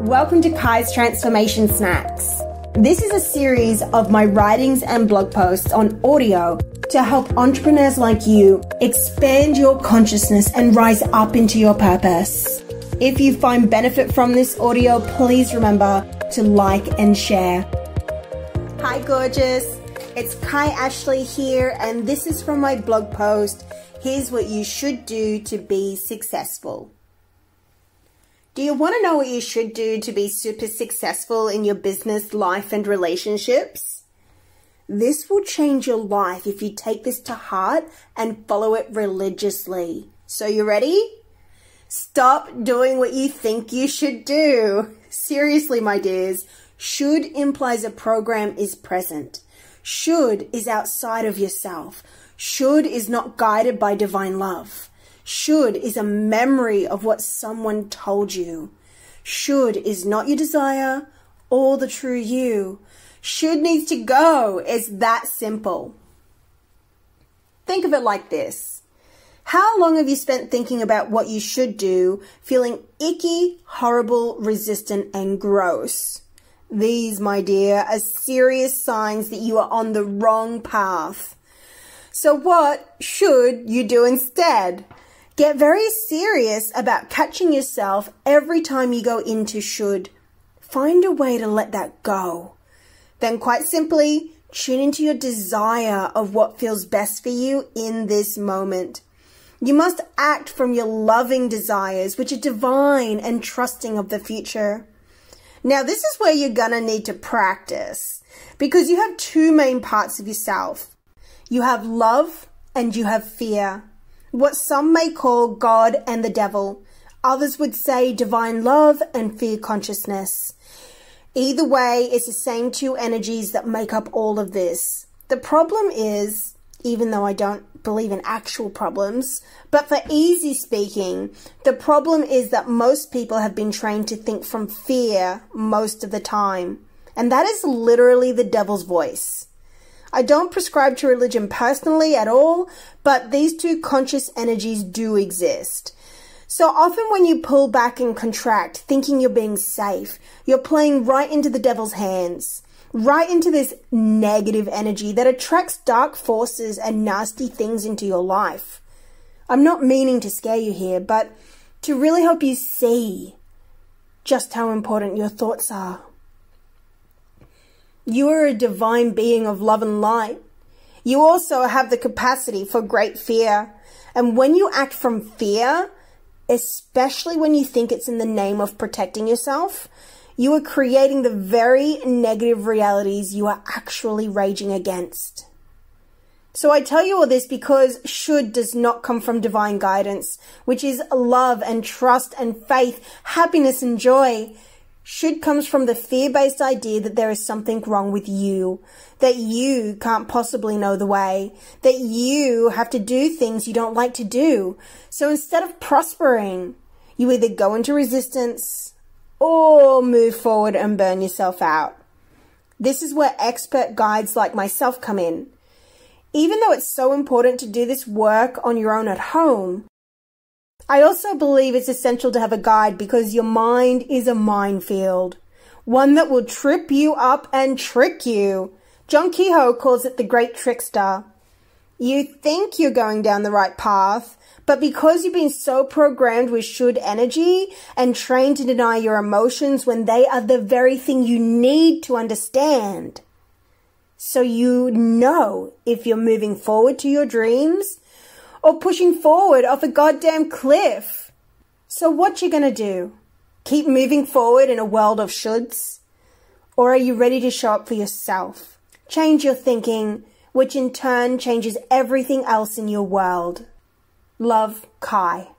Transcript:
Welcome to Kai's Transformation Snacks. This is a series of my writings and blog posts on audio to help entrepreneurs like you expand your consciousness and rise up into your purpose. If you find benefit from this audio, please remember to like and share. Hi gorgeous, it's Kai Ashley here, and this is from my blog post, Here's What You Should Do to Be Successful. Do you want to know what you should do to be super successful in your business, life, and relationships? This will change your life if you take this to heart and follow it religiously. So you ready? Stop doing what you think you should do. Seriously, my dears, should implies a program is present. Should is outside of yourself. Should is not guided by divine love. Should is a memory of what someone told you. Should is not your desire or the true you. Should needs to go. It's that simple. Think of it like this. How long have you spent thinking about what you should do, feeling icky, horrible, resistant, and gross? These, my dear, are serious signs that you are on the wrong path. So what should you do instead? Get very serious about catching yourself every time you go into should. Find a way to let that go. Then quite simply, tune into your desire of what feels best for you in this moment. You must act from your loving desires, which are divine and trusting of the future. Now, this is where you're gonna need to practice, because you have two main parts of yourself. You have love and you have fear. What some may call God and the devil. Others would say divine love and fear consciousness. Either way, it's the same two energies that make up all of this. The problem is, even though I don't believe in actual problems, but for easy speaking, the problem is that most people have been trained to think from fear most of the time. And that is literally the devil's voice. I don't prescribe to religion personally at all, but these two conscious energies do exist. So often when you pull back and contract, thinking you're being safe, you're playing right into the devil's hands, right into this negative energy that attracts dark forces and nasty things into your life. I'm not meaning to scare you here, but to really help you see just how important your thoughts are. You are a divine being of love and light. You also have the capacity for great fear. And when you act from fear, especially when you think it's in the name of protecting yourself, you are creating the very negative realities you are actually raging against. So I tell you all this because should does not come from divine guidance, which is love and trust and faith, happiness and joy. Should comes from the fear-based idea that there is something wrong with you, that you can't possibly know the way, that you have to do things you don't like to do. So instead of prospering, you either go into resistance or move forward and burn yourself out. This is where expert guides like myself come in. Even though it's so important to do this work on your own at home, I also believe it's essential to have a guide because your mind is a minefield, one that will trip you up and trick you. John Kehoe calls it the great trickster. You think you're going down the right path, but because you've been so programmed with should energy and trained to deny your emotions when they are the very thing you need to understand. So you know if you're moving forward to your dreams or pushing forward off a goddamn cliff. So what you gonna do? Keep moving forward in a world of shoulds? Or are you ready to show up for yourself? Change your thinking, which in turn changes everything else in your world. Love, Kai.